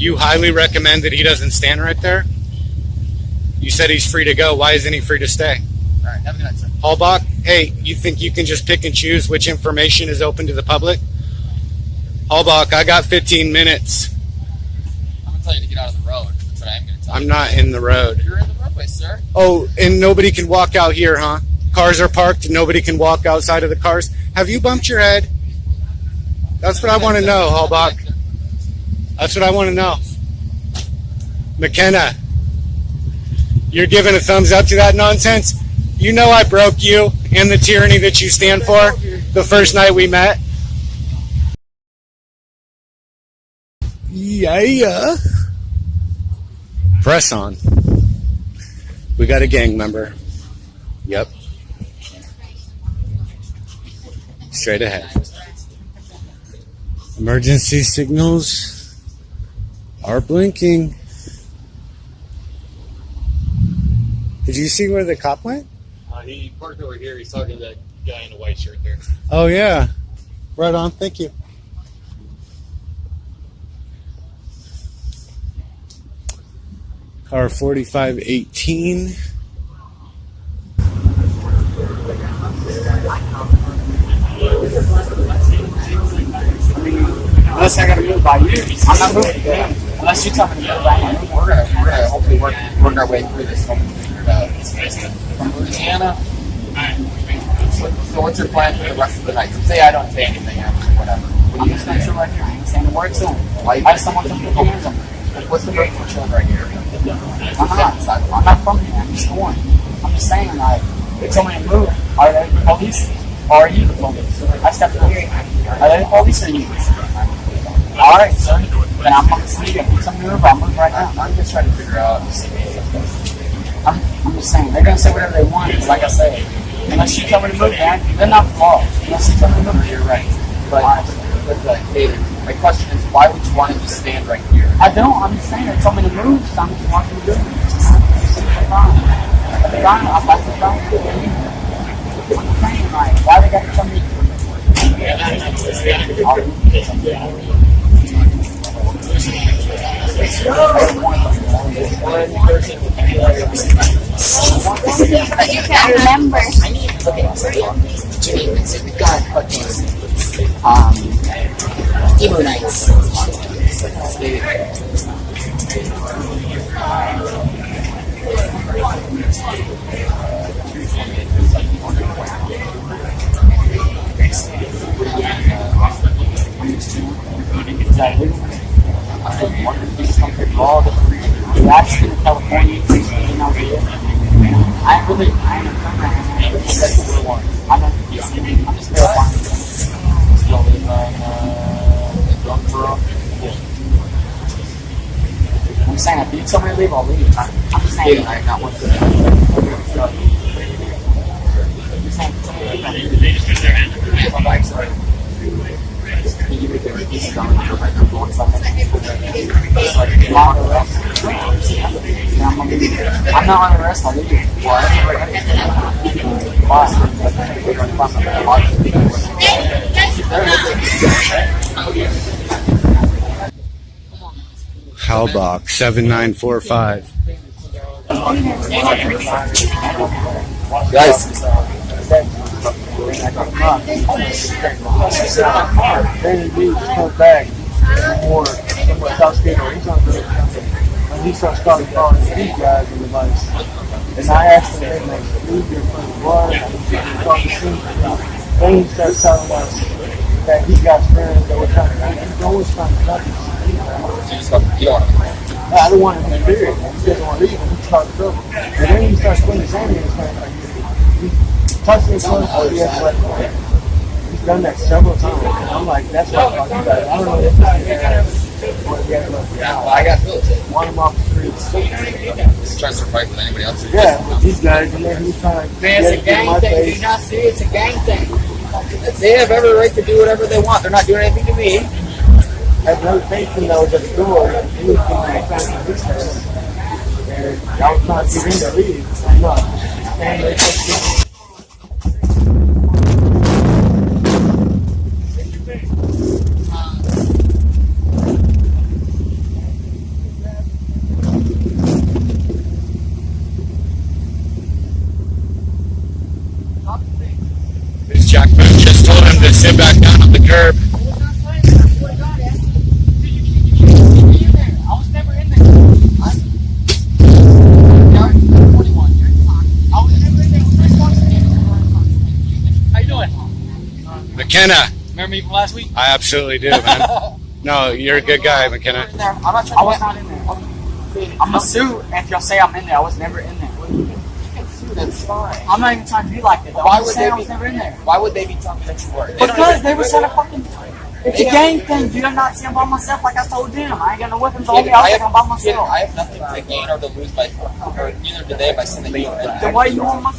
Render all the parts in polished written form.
You highly recommend that he doesn't stand right there? You said he's free to go. Why isn't he free to stay? All right, have a good night, sir. Hallbach, hey, you think you can just pick and choose which information is open to the public? Hallbach, I got 15 minutes. I'm going to tell you to get out of the road. That's what I'm going to tell you. I'm not in the road. You're in the roadway, sir. Oh, and nobody can walk out here, huh? Cars are parked, nobody can walk outside of the cars. Have you bumped your head? That's what I want to know, Hallbach. That's what I want to know. McKenna, you're giving a thumbs up to that nonsense? You know I broke you and the tyranny that you stand for the first night we met. Yeah. Press on. We got a gang member. Yep. Straight ahead. Emergency signals are blinking. Did you see where the cop went? He parked over here. He's talking to that guy in the white shirt there. Oh, yeah. Right on. Thank you. Car 4518. Unless I gotta move by you, I'm not moving. Unless you tell me to move by you. We're gonna hopefully work our way through this. Hopefully figure it out. From Louisiana. So what's your plan for the rest of the night? So say I don't say anything after whatever. I'm just not sure right here. I ain't saying a word to him. I just don't want them to put their hands on me. What's the break for children right here? I'm not from here. I'm just going. I'm just saying, like, they told me to move. Are they the police? Or are you the police? I stepped over. Are they the police or you? Alright, sir. Then I'm going to see if you tell me to move, I'll move right now. I'm just trying to figure out. I'm just saying, they're going to say whatever they want. It's like I say, unless you tell me to move, man, they're not the law. Unless you tell me to move, you're right. But David, my question is, why would you want to just stand right here? I don't. I'm just saying, they told me to move, so I'm just wanting to do it. At the time, I'm like, I'm saying, like, why they got to tell me? But you can't remember. We've got fucking emo nights. Exactly. We actually in California, you know, I ain't I'm just verifying. Still live in Jonesboro? I'm saying, if you tell me to leave, I'll leave. I'm just saying. Yeah, I'm not one for I'm not on arrest, I'll leave you. Hallbach 7945. Guys, he starts calling these guys and advice. And I asked him, hey, man, leave your friend blood. Then he starts telling us that he got friends that were trying to, he's always trying to cut us. I don't want to be buried. He doesn't want to leave, and he starts trouble. And then he starts putting his hand in his hand. Like, he touched me close, but he has like, he's done that several times. And I'm like, that's what I'm talking about. I don't know if I got Phillips. want him off the streets. He's trying to survive with anybody else. Yeah, with these guys, and then he's trying to Man, it's a gang thing. Do you not see? It's a gang thing. They have every right to do whatever they want. They're not doing anything to me. As another patron that was at the door, he was trying to fix this. And I was trying to get him to leave. No. And they just Jack Boone just told him to sit back down on the curb. I was never in there. How you doing? McKenna, Remember me from last week? I absolutely do, man. No, you're a good guy, McKenna. I was not in there. I'm gonna sue if y'all say I'm in there. I was never in there. That's fine. I'm not even trying to be like that. Why I'm would just saying they I be- was never in there. Why would they be telling me that you were? Because they were trying to fucking. It's a gang thing, dude. I'm not saying by myself like I told them. I ain't got no weapons on me. I was like I'm by myself. I have nothing to gain or to lose by, or neither do they by saying that you were in Then there. why you on my?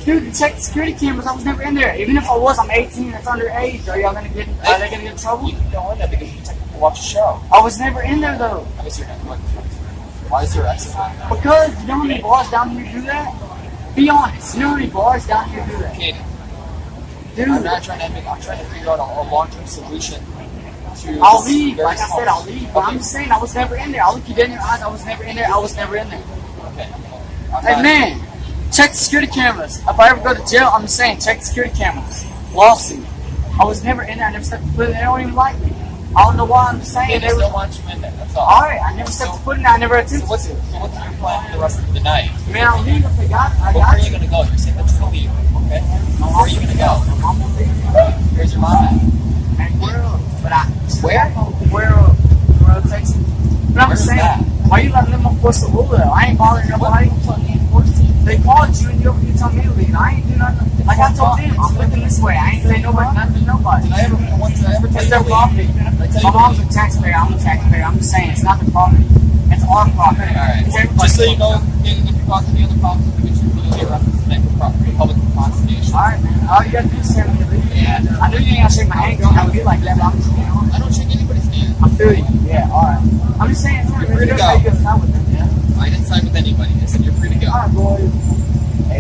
Dude, check the security cameras. I was never in there. Even if I was, I'm 18. It's underage. Are y'all gonna get? Are they gonna get in trouble? You can go in there because you technically watch a show. I was never in there though. I guess you're not. Why is there exit? Because you know how many bars down here do that? Be honest. You know how many bars down here do that? Kid, Dude, I'm not trying to make. I'm trying to figure out a long-term solution to. I'll this leave. very Like I small- said, I'll leave. But I'm just saying, I was never in there. I'll look you dead in your eyes. I was never in there. I was never in there. Okay. I'm Hey not- man, check the security cameras. If I ever go to jail, I'm just saying, check the security cameras. Lawsuit. I was never in there. I never stepped foot in there. They don't even like me. I don't know why I'm just saying. They They just was, don't want you in there. That's all. alright, I never stepped foot in there. I never So attempted. what's your plan for the rest of the night? Man, I'll leave if I got. I Where got are you gonna go? You're saying that you're gonna leave. Okay. Where are you gonna go? I'm gonna leave. Where's your mom at? And where else? But I. Where? Where else? Where else, Texas? But I'm Where's saying, that? why you letting them enforce the rule though? I ain't bothering nobody. They called you and you told me to leave. I ain't do nothing. Like I told them, I'm looking this way. I ain't say nobody, nothing to nobody. Did I ever tell It's you their to leave? property. Did I tell My you to mom's leave? a taxpayer. I'm a taxpayer. I'm just saying, it's not the property. It's our property. Alright. It's everybody's Just so you property. know, if you cause any other problems, we get you legally arrested tonight for property, public consternation. Alright, man. All you gotta do is send me the video. Yeah. I know you ain't gotta shake my hand. Don't have to be like that, but I'm just being honest. I don't shake anybody's hand. I feel you. Yeah, alright. I'm just saying, it's You're free to good go. how you get out with them, yeah? I didn't side with anybody. I said you're free to go. Alright, boys.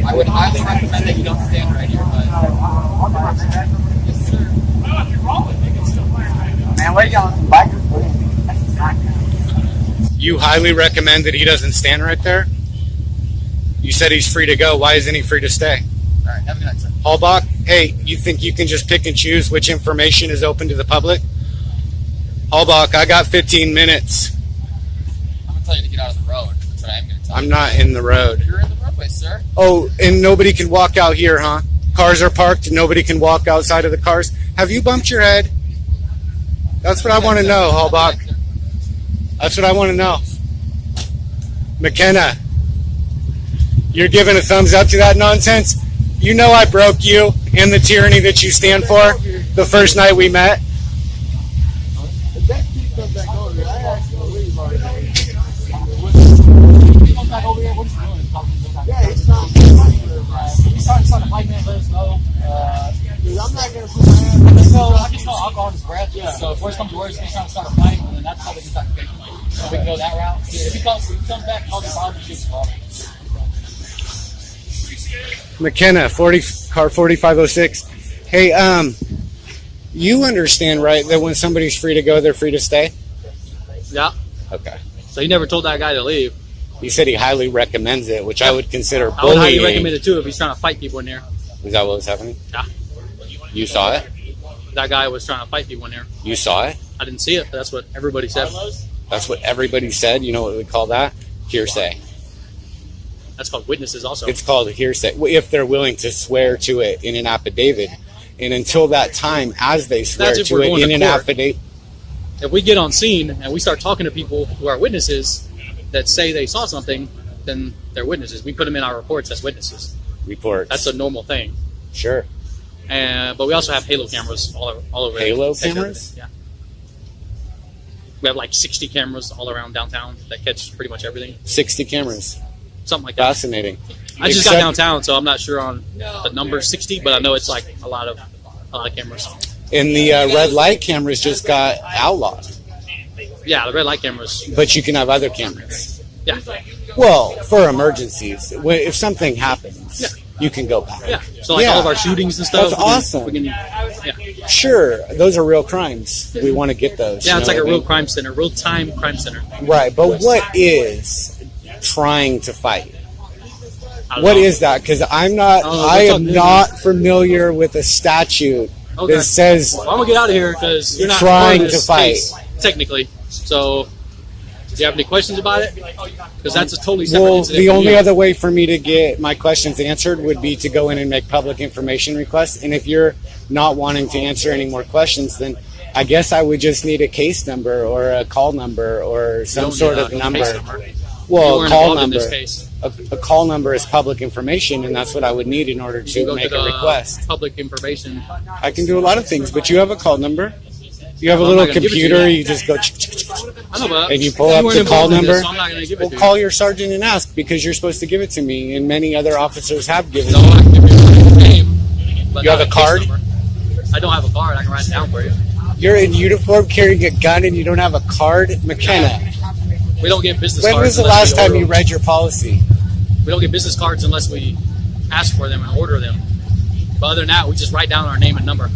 I would highly recommend that you don't stand right here, but I'll do my best. yes, sir. Man, what are you going bikers? That's not good. You highly recommend that he doesn't stand right there? You said he's free to go. Why isn't he free to stay? All right, have a good night, sir. Hallbach, hey, you think you can just pick and choose which information is open to the public? Hallbach, I got 15 minutes. I'm gonna tell you to get out of the road. That's what I'm gonna tell you. I'm not in the road. You're in the roadway, sir. Oh, and nobody can walk out here, huh? Cars are parked, nobody can walk outside of the cars. Have you bumped your head? That's what I want to know, Hallbach. That's what I want to know. McKenna, you're giving a thumbs up to that nonsense? You know I broke you and the tyranny that you stand for the first night we met. If that kid comes back over here, I asked him to leave already. Yeah, he's trying to fight with everybody. He's trying to fight me and let us know. Dude, I'm not gonna put my hands on I this. can smell alcohol in his breath. Yeah. So if worse comes to worse, he's trying to start a fight, and then that's how we can start the case. So we can go that route. If he comes back, I'll just shoot. McKenna, car 4506. Hey, you understand, right, that when somebody's free to go, they're free to stay? Yeah. Okay. So he never told that guy to leave. He said he highly recommends it, which I would consider I would highly bullying. recommend it too if he's trying to fight people in there. Is that what was happening? Yeah. You saw it? That guy was trying to fight people in there. You saw it? I didn't see it, but that's what everybody said. That's what everybody said. You know what we call that? Hearsay. That's called witnesses also. It's called hearsay. If they're willing to swear to it in an affidavit. And until that time, as they swear That's if to we're it going in to an court. affidavit, If we get on scene and we start talking to people who are witnesses that say they saw something, then they're witnesses. We put them in our reports as witnesses. reports. That's a normal thing. Sure. But we also have halo cameras all over. Halo that catch cameras? everything. Yeah. We have like 60 cameras all around downtown that catch pretty much everything. 60 cameras. Something like that. Fascinating. I just got Except- downtown, so I'm not sure on the number 60, but I know it's like a lot of cameras. And the red light cameras just got outlawed. Yeah, the red light cameras. But you can have other cameras. Yeah, Well, for emergencies. If something happens, Yeah. you can go back. yeah. So like Yeah. all of our shootings and stuff. That's we can- awesome. We can, Sure, those are real crimes. We want to get those. yeah, you it's know like a what I real mean? crime center, real time crime center. Right, but what is trying to fight? I don't What know. is that? Because I'm not. Oh, I we'll am talk not familiar with a statute Okay. that says Well, I'm gonna get out of here because you're not Trying part of this to fight. case, technically. So, do you have any questions about it? Because that's a totally separate well. incident. The from only you. other way for me to get my questions answered would be to go in and make public information requests. And if you're not wanting to answer any more questions, then I guess I would just need a case number or a call number or You some don't sort need of a number. case number. You Well, a weren't call involved in number. this case. A call number is public information, and that's what I would need in order You to go make to a the request. public information. I can do a lot of things, but you have a call number. You have a Well, I'm little not gonna give it to computer. you. You just go. I know, but And you pull you up weren't the call involved in this, number? so I'm not gonna give it Well, to call your sergeant and ask because you're supposed to give it to me, and many other officers have given you. So it. I can give you the name. But You have not a case card? number. I don't have a card. I can write it down for you. You're in uniform carrying a gun and you don't have a card? McKenna, We don't get business when cards. was the unless last we time order you them. read your policy? We don't get business cards unless we ask for them and order them. But other than that, we just write down our name and number.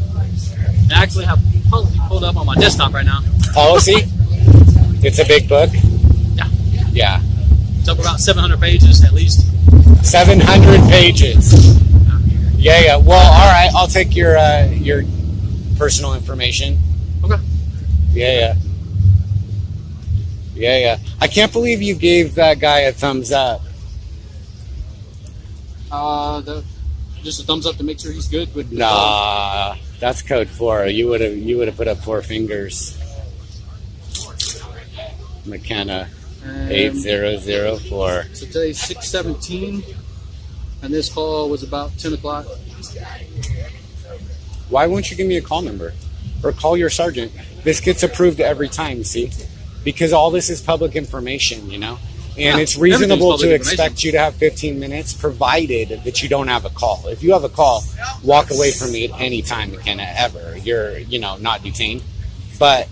And I actually have policy pulled up on my desktop right now. Policy? It's a big book? Yeah. Yeah. It's up about 700 pages at least. 700 pages. Yeah. Well, all right. I'll take your personal information. Okay. Yeah. I can't believe you gave that guy a thumbs up. Just a thumbs up to make sure he's good with the Nah, that's code 4. You would have put up 4 fingers. McKenna, 8004. So today's 6/17, and this call was about 10 o'clock. Why won't you give me a call number or call your sergeant? This gets approved every time. See, because all this is public information, and Yeah, it's reasonable everything's to public expect you to have 15 minutes, provided that you don't have a call. If you have a call, walk away from me at any time, McKenna. Ever, you're not detained. But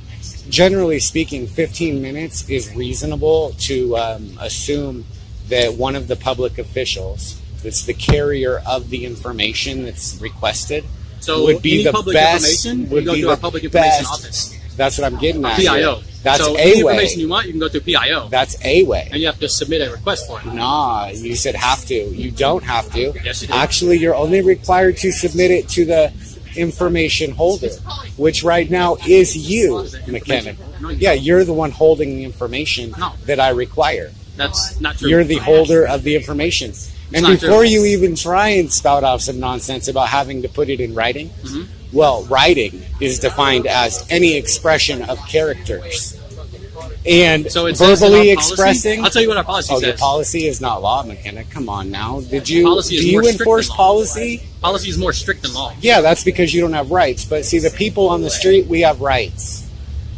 generally speaking, 15 minutes is reasonable to assume that one of the public officials, that's the carrier of the information that's requested, So would be any the public best. information, Would you go be to our the public information best. office. That's what I'm getting at. PIO. here. That's so any a way. information you want, you can go through PIO, That's a way. and you have to submit a request for it. Nah, you said have to. You don't have to. Yes, you do. Actually, you're only required to submit it to the information holder, which right now is you, McKenna. No, you Yeah, don't. you're the one holding the information No. that I require. That's not true. You're the holder of the information. And not before true. you even try and spout off some nonsense about having to put it in writing, Mhm. well, writing is defined as any expression of characters. And So it says in verbally our policy- expressing. I'll tell you what our policy Oh, the says. policy is not law, McKenna. Come on now. Did you Policy is do you more strict enforce than law. policy? Policy is more strict than law. Yeah, that's because you don't have rights. But see, the people on the street, we have rights.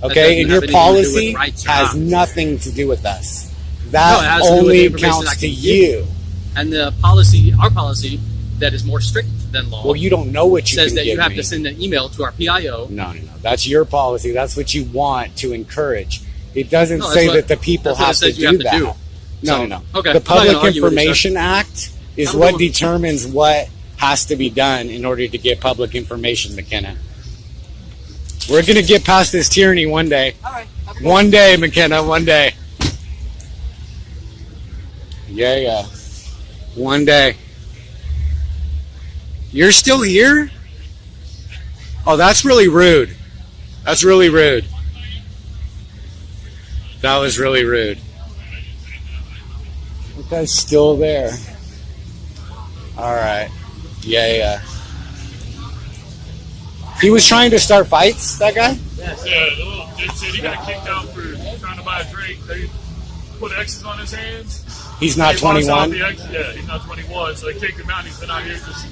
doesn't Okay, and have your anything to do policy with rights or has not. nothing to do with us. No, it That has to do with the only information counts I to can give you. And the policy, our policy, that is more strict than law, Well, you don't know what you says can that you give have me. to send an email to our PIO. No. That's your policy. That's what you want to encourage. It doesn't No, that's say what- that the people that's what it have to says you do have to that. do. No. Okay, The I'm not gonna Public argue with you, sir. Information Act is I'm what going- determines what has to be done in order to get public information, McKenna. We're going to get past this tyranny one day. All right. One day, McKenna, one day. Yeah. One day. You're still here? Oh, that's really rude. That's really rude. That was really rude. That guy's still there. All right. Yeah. He was trying to start fights, that guy? Yeah, the little dipshit, he got kicked out for trying to buy a drink. They put X's on his hands. He's not He walks out 21. the X- Yeah, he's not 21, so they kicked him out. He's been out here just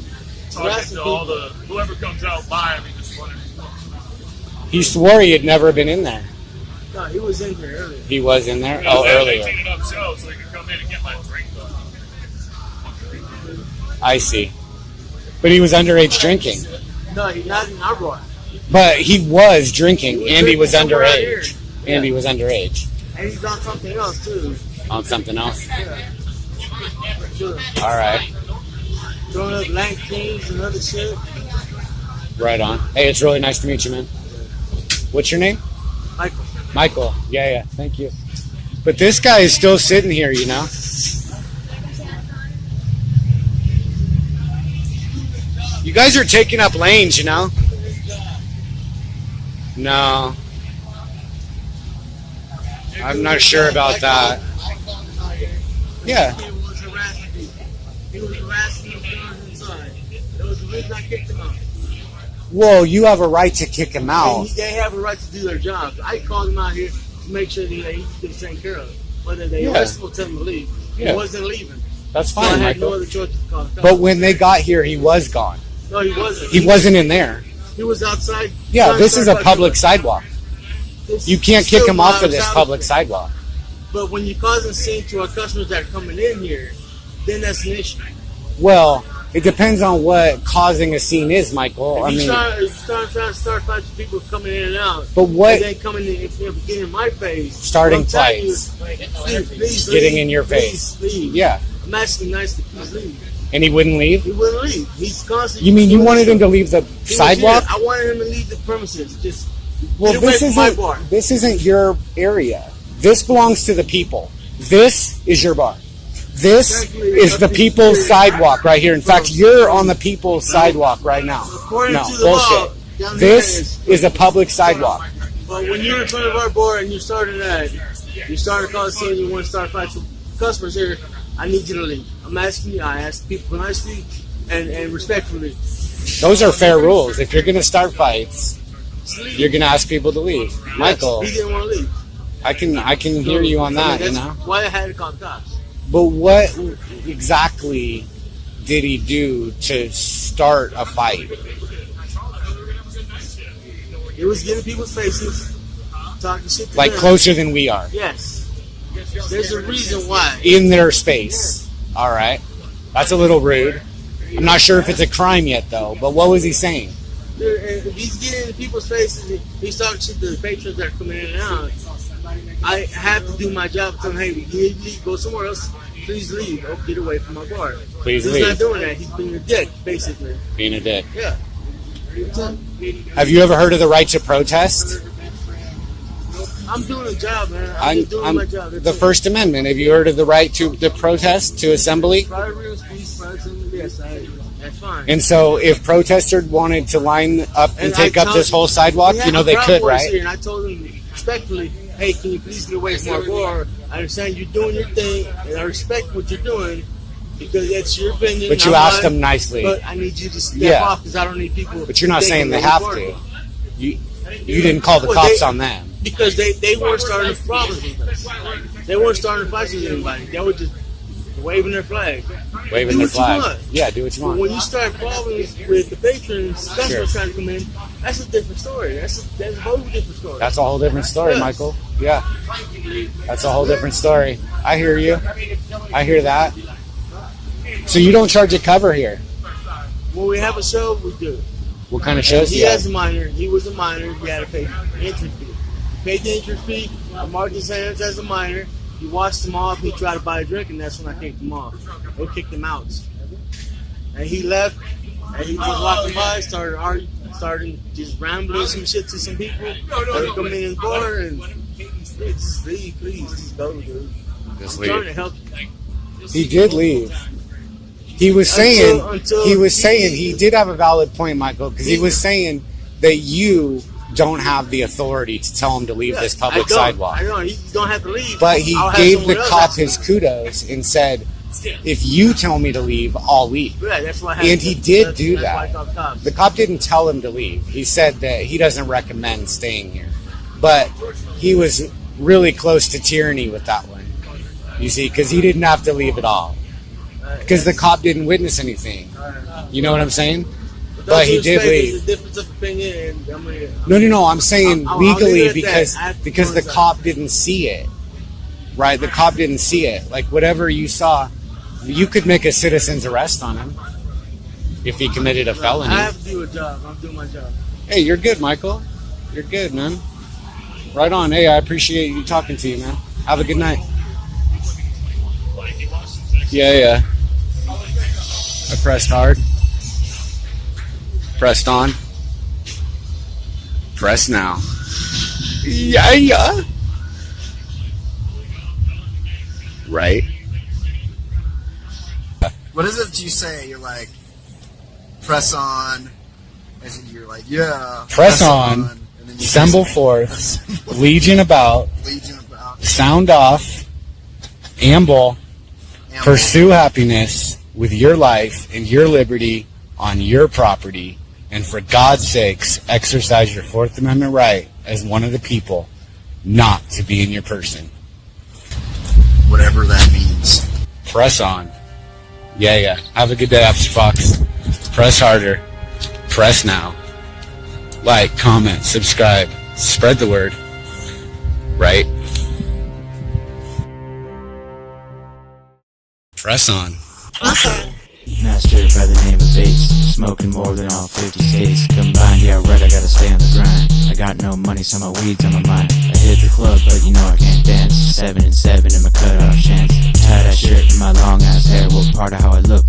talking to all the whoever comes out by him. He just wanted. He swore he had never been in there. No, he was in here earlier. He was in there? They Earlier. cleaned it up so they could come in and get my drink. I see. But he was underage drinking. No, he's not in our bar. But he was drinking, and he was drinking somewhere out here. underage. And he was underage. And he's on something else, too. On something else? Sure. All right. Throwing up Lank Kings and other shit. Right on. Hey, it's really nice to meet you, man. What's your name? Michael. Michael. Yeah. Thank you. But this guy is still sitting here, You guys are taking up lanes, you know? No. I'm not sure about that. Yeah. He was harassing people. He was harassing the guys inside. That was the reason I kicked him out. Well, you have a right to kick him out. And they have a right to do their job. I called him out here to make sure that he gets taken care of. Whether they arrest him or tell him to leave. Yeah. He wasn't leaving. That's So fine, I had Michael. no other choice to call the cops. But when they got here, he was gone. No, he wasn't. He wasn't in there. He was outside. Yeah, trying this to is a start public fighting. sidewalk. It's You can't kick still him off of miles this out public it. sidewalk. But when you cause a scene to our customers that are coming in here, then that's an issue. Well, it depends on what causing a scene is, Michael. I If you mean, trying to start fights with people coming in and out, but what and then coming in, getting in my face, starting what I'm telling you, fights, please getting leave, in your please face? leave. Yeah, I'm asking nicely, please leave. and he wouldn't leave. He wouldn't leave. He's constantly. You mean you wanted him to leave the He was sidewalk? here. I wanted him to leave the premises. Just Well, get away this from my isn't bar. this isn't your area. This belongs to the people. This is your bar. This is the people's sidewalk right here. In fact, you're on the people's sidewalk right now. According No, to the law, bullshit. down This is a public sidewalk. But when you're in front of our bar and you started that, you started causing scene, you want to start fights with customers here, I need you to leave. I'm asking you, I ask people nicely and respectfully. Those are fair rules. If you're going to start fights, Just leave. you're going to ask people to leave. Michael, He didn't want to leave. I can hear you on that, you That's know. why I had to call the cops. But what exactly did he do to start a fight? It was getting people's faces, talking shit to Like them. closer than we are, Yes. There's a reason why. in their space. All right, that's a little rude. I'm not sure if it's a crime yet, though. But what was he saying? If he's getting in people's faces, he's talking shit to the patrons that are coming in and out. I have to do my job. Tell him, hey, you leave, go somewhere else. Please leave. Oh, get away from my bar. Please He's leave. not doing that. He's being a dick, basically. Being a dick. Yeah. Have you ever heard of the right to protest? I'm doing a job, man. I'm just doing my job. That's The it. First Amendment. Have you heard of the right to protest, to assembly? Private speech, yes, that's fine. And so, if protesters wanted to line up and take I up told- this whole sidewalk, we you had know the they Proud could, Boys right? Here, and I told them respectfully, hey, can you please get away from our bar? I understand you're doing your thing, and I respect what you're doing because it's your opinion. But you not asked mine, them nicely. But I need you to step Yeah. off because I don't need people. But you're not saying they thinking have that to. we're partying. You didn't call the Well, cops they- on them. Because they weren't starting problems with us. They weren't starting fights with anybody. They were just waving their flag. Waving Do their what you flag. want. Yeah, do what you But want. when you start problems with the patrons, customers Sure. trying to come in, that's a different story. That's a whole different story. That's a whole different story, Yes. Michael. Yeah. That's a whole different story. I hear you. I hear that. So you don't charge a cover here. When we have a show, we do. What kind of shows do He you has have? a minor. He was a minor. He had to pay entry fee. He paid the entry fee. I marked his hands as a minor. He washed him off. He tried to buy a drink, and that's when I kicked him off. I kicked him out. And he left. And he was walking by, started arguing, started just rambling some shit to some people that were coming in his bar. And just leave, please, just go, dude. Just I'm trying to leave. help you. He did leave. He was Until saying he did have a valid point, Michael, because he was saying that you don't have the authority to tell him to leave this public I don't. sidewalk. I know. You don't have to leave. But he I'll have gave the someone else cop ask his him. kudos and said, if you tell me to leave, I'll leave. Yeah, that's why. And he did do that's why I that. called cops. The cop didn't tell him to leave. He said that he doesn't recommend staying here. But he was really close to tyranny with that one. You see, because he didn't have to leave at all. Because the cop didn't witness anything. You know what I'm saying? But he did leave. There's a difference of opinion, and No. I'm saying I'll leave legally it at because that. I have to because the go inside. cop didn't see it. Right? The cop didn't see it. Like whatever you saw, you could make a citizen's arrest on him if he committed a felony. I have to do a job. I'm doing my job. Hey, you're good, Michael. You're good, man. Right on. Hey, I appreciate you talking to you, man. Have a good night. Yeah. I pressed hard. Pressed on. Press now. Yeah. Right. What is it you say? You're like, press on. And you're like, yeah. Press on. And then you Assemble forth. Legion about. Legion about. Sound off. Amble. Pursue happiness with your life and your liberty on your property. And for God's sakes, exercise your Fourth Amendment right as one of the people not to be in your person. Whatever that means. Press on. Yeah. Have a good day, Officer Fox. Press harder. Press now. Like, comment, subscribe. Spread the word. Right? Press on. Master by the name of Bates, smoking more than all 50 states combined. Yeah, right, I gotta stay on the grind. I got no money, so my weed's on my mind. I hit the club, but you know I can't dance. 7 and 7 in my cutoff chance. Tie that shirt in my long ass hair. What part of how I look